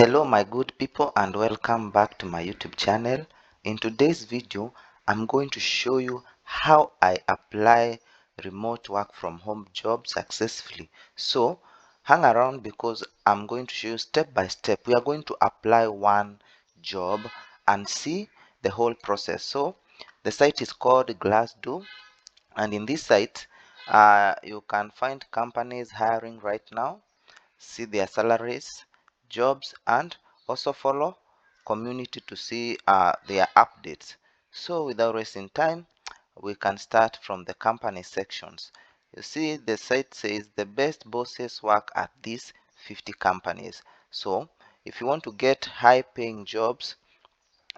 Hello my good people and welcome back to my YouTube channel. In today's video, I'm going to show you how I apply remote work from home job successfully. So hang around because I'm going to show you step by step. We are going to apply one job and see the whole process. So the site is called Glassdoor, and in this site you can find companies hiring right now, see their salaries, jobs, and also follow community to see their updates. So without wasting time, we can start from the company sections. You see the site says the best bosses work at these 50 companies. So if you want to get high paying jobs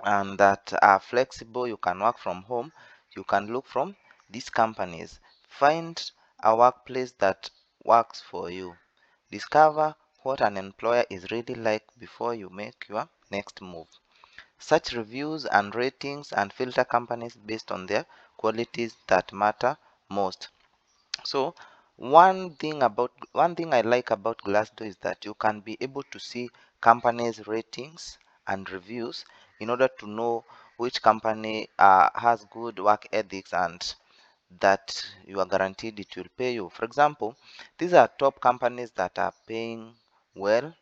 and that are flexible, you can work from home, you can look from these companies. Find a workplace that works for you. Discover what an employer is really like before you make your next move. Search reviews and ratings and filter companies based on their qualities that matter most. So one thing I like about Glassdoor is that you can be able to see companies' ratings and reviews in order to know which company has good work ethics and that you are guaranteed it will pay you. For example, these are top companies that are paying well.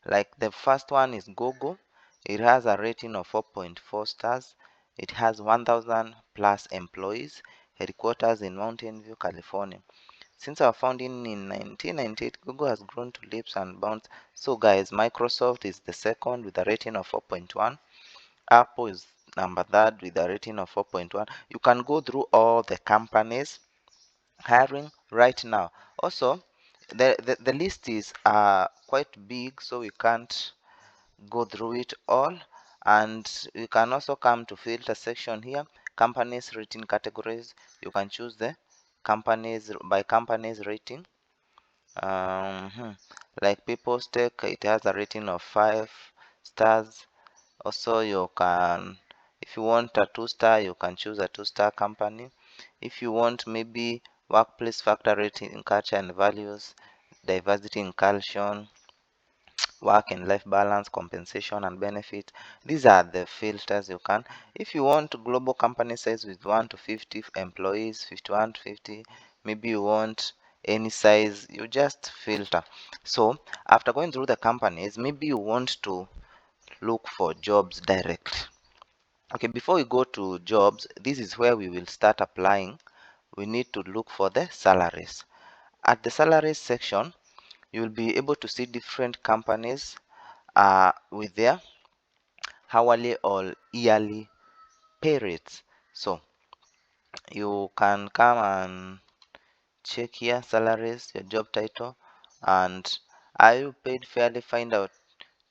Like the first one is Google. It has a rating of 4.4 stars. It has 1,000 plus employees, headquarters in Mountain View, California. Since our founding in 1998, Google has grown to leaps and bounds. So guys, Microsoft is the second with a rating of 4.1. Apple is number third with a rating of 4.1. You can go through all the companies hiring right now. Also, the list is quite big, so we can't go through it all. And you can also come to filter section here, companies rating categories. You can choose the companies by companies rating. Like People's Tech, it has a rating of 5 stars. Also, you can, if you want a 2-star, you can choose a 2-star company. If you want maybe workplace factor rating, culture and values, diversity in culture, work and life balance, compensation and benefit, these are the filters you can. If you want global company size with 1 to 50 employees, 51 to 50, maybe you want any size, you just filter. So after going through the companies, maybe you want to look for jobs direct. Okay, before we go to jobs, this is where we will start applying. We need to look for the salaries. At the salaries section, you will be able to see different companies with their hourly or yearly pay rates. So you can come and check here salaries, your job title, and are you paid fairly? Find out,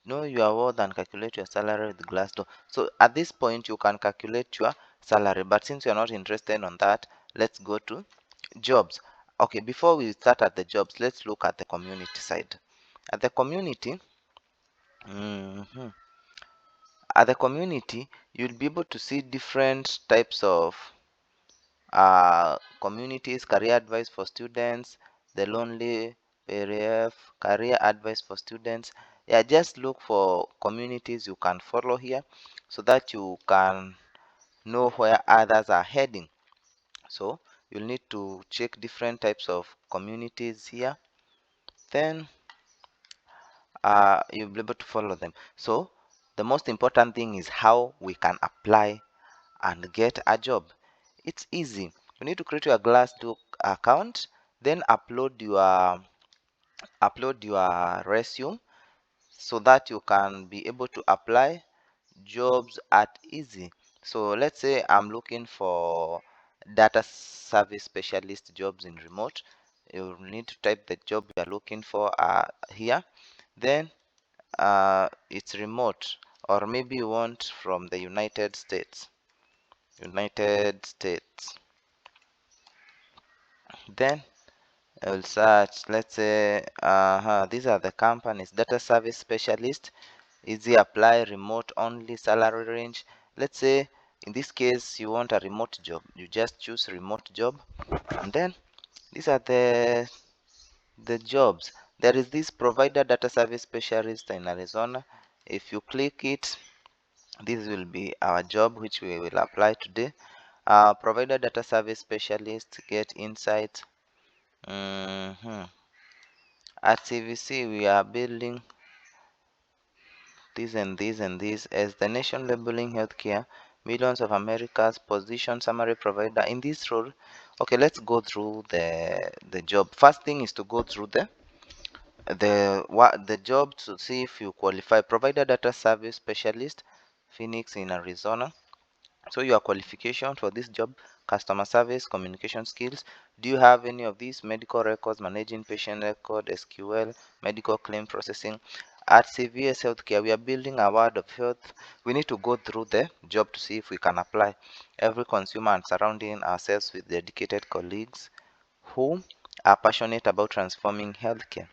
know your worth and calculate your salary with Glassdoor. So at this point you can calculate your salary, but since you're not interested on that, let's go to jobs. Okay, before we start at the jobs, let's look at the community side. At the community, mhm, at the community, you'll be able to see different types of communities, career advice for students, the lonely PRF, career advice for students. Yeah, just look for communities you can follow here so that you can know where others are heading. So you'll need to check different types of communities here. Then you'll be able to follow them. So the most important thing is how we can apply and get a job. It's easy. You need to create your Glassdoor account, then upload your resume so that you can be able to apply jobs at easy. So let's say I'm looking for data service specialist jobs in remote. You need to type the job you are looking for here. Then it's remote, or maybe you want from the United States. Then I will search, let's say, these are the companies: data service specialist, easy apply, remote only, salary range. Let's say in this case you want a remote job, you just choose remote job, and then these are the jobs. There is this provider data service specialist in Arizona. If you click it, this will be our job which we will apply today. Provider data service specialist, get insights. At CVC, we are building this and this and this as the nation labeling healthcare millions of America's position summary provider in this role. Okay, let's go through the job. First thing is to go through the job to see if you qualify. Provider data service specialist, Phoenix in Arizona. So your qualification for this job: customer service, communication skills. Do you have any of these? Medical records, managing patient record, SQL, medical claim processing. At CVS Healthcare, we are building a world of health. We need to go through the job to see if we can apply. Every consumer and surrounding ourselves with dedicated colleagues who are passionate about transforming healthcare.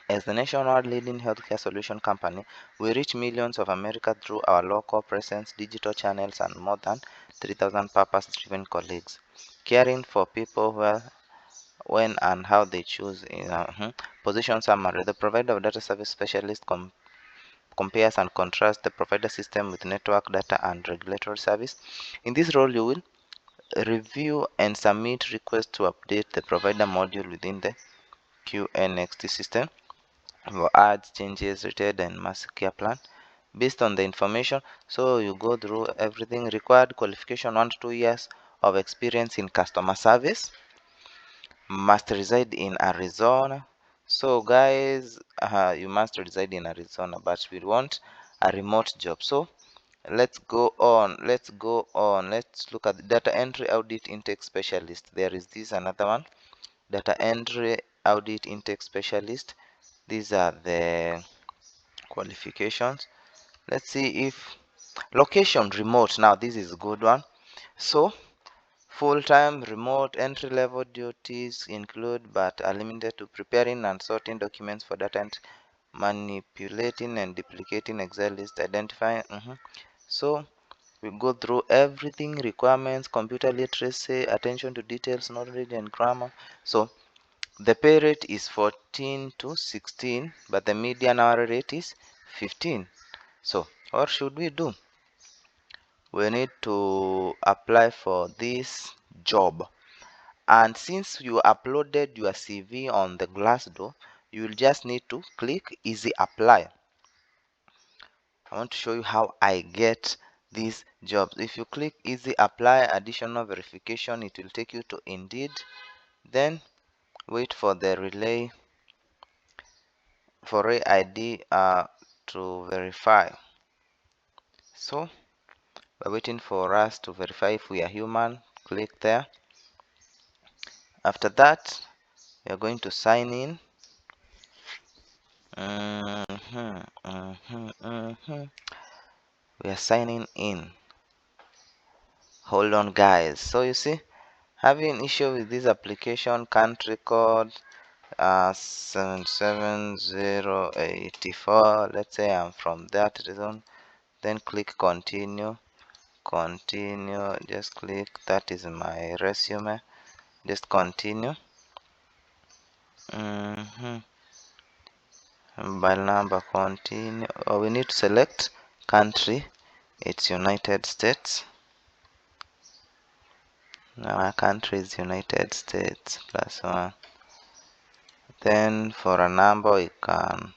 As the nationwide leading healthcare solution company, we reach millions of America through our local presence, digital channels, and more than 3,000 purpose-driven colleagues, caring for people where, when, and how they choose. Position summary: the provider of data service specialist compares and contrasts the provider system with network data and regulatory service. In this role, you will review and submit requests to update the provider module within the QNXT system for ads, changes, retail, and master care plan based on the information. So you go through everything. Required qualification: 1 to 2 years of experience in customer service, must reside in Arizona. So guys, you must reside in Arizona, but we want a remote job. So let's go on, let's look at the data entry audit intake specialist. There is this another one, data entry audit intake specialist. These are the qualifications. Let's see if location: remote. Now this is a good one. So full-time remote. Entry level duties include but are limited to preparing and sorting documents for data entry, manipulating and duplicating Excel list, identifying. So we go through everything: requirements, computer literacy, attention to details, knowledge and grammar. So the pay rate is 14 to 16, but the median hourly rate is 15. So what should we do? We need to apply for this job. And since you uploaded your CV on the Glassdoor, you will just need to click easy apply. I want to show you how I get these jobs. If you click easy apply, additional verification, it will take you to Indeed. Then wait for the relay for ID to verify. So we're waiting for us to verify if we are human. Click there. After that, we are going to sign in. We are signing in. Hold on guys. So you see, having issue with this application, country code 77084. Let's say I'm from that region. Then click continue. Just click, that is my resume. Just continue. Mobile number, continue. We need to select country. It's United States. Our country is United States +1. Then for a number, you can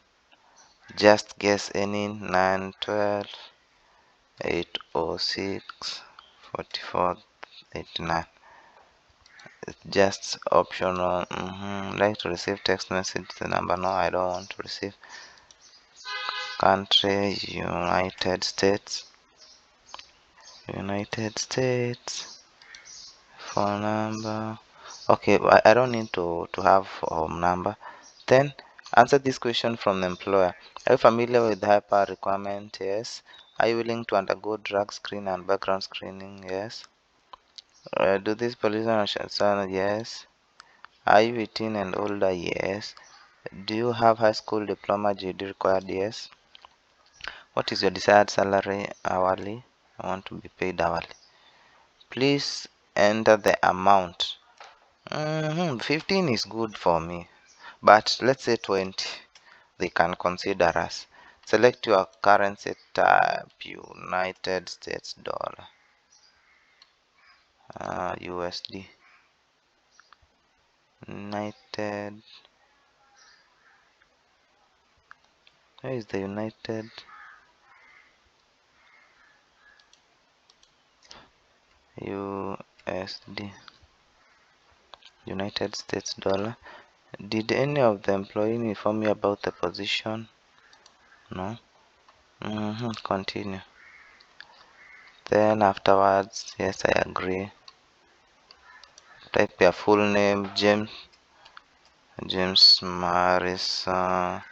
just guess any 912 806 44 89. It's just optional. Like to receive text message, the number. No, I don't want to receive. Country United States. Phone number. Okay, I don't need to have home number. Then answer this question from the employer: are you familiar with the HIPAA requirement? Yes. Are you willing to undergo drug screen and background screening? Yes. Do this police son? Yes. Are you 18 and older? Yes. Do you have high school diploma, GED required? Yes. What is your desired salary hourly? I want to be paid hourly. Please enter the amount. 15 is good for me. but let's say 20, they can consider us. Select your currency type, United States dollar, USD, United. Where is the United? USD, United States dollar. Did any of the employee inform you about the position? No. Continue. Then afterwards, yes, I agree. Type your full name, James Marison.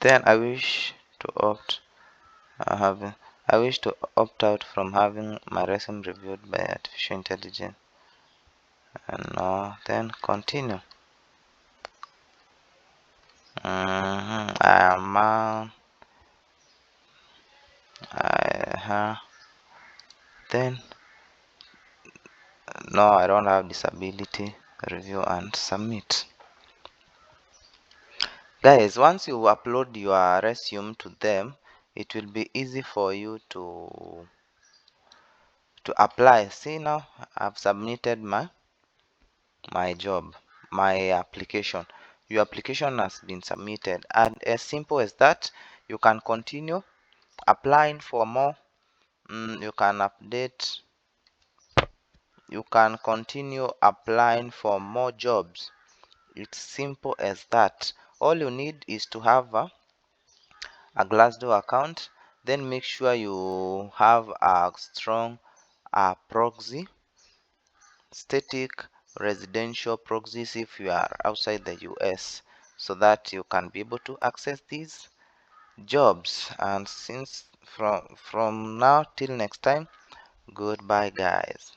Then I wish to opt out from having my resume reviewed by artificial intelligence. And no, then continue. Then no, I don't have disability. Review and submit. Guys, once you upload your resume to them, it will be easy for you to apply. See, now I've submitted my job, my application. Your application has been submitted, and as simple as that, you can continue applying for more. You can continue applying for more jobs. It's simple as that. All you need is to have a Glassdoor account. Then make sure you have a strong proxy, static residential proxies if you are outside the US, so that you can be able to access these jobs. And since from now till next time, goodbye guys.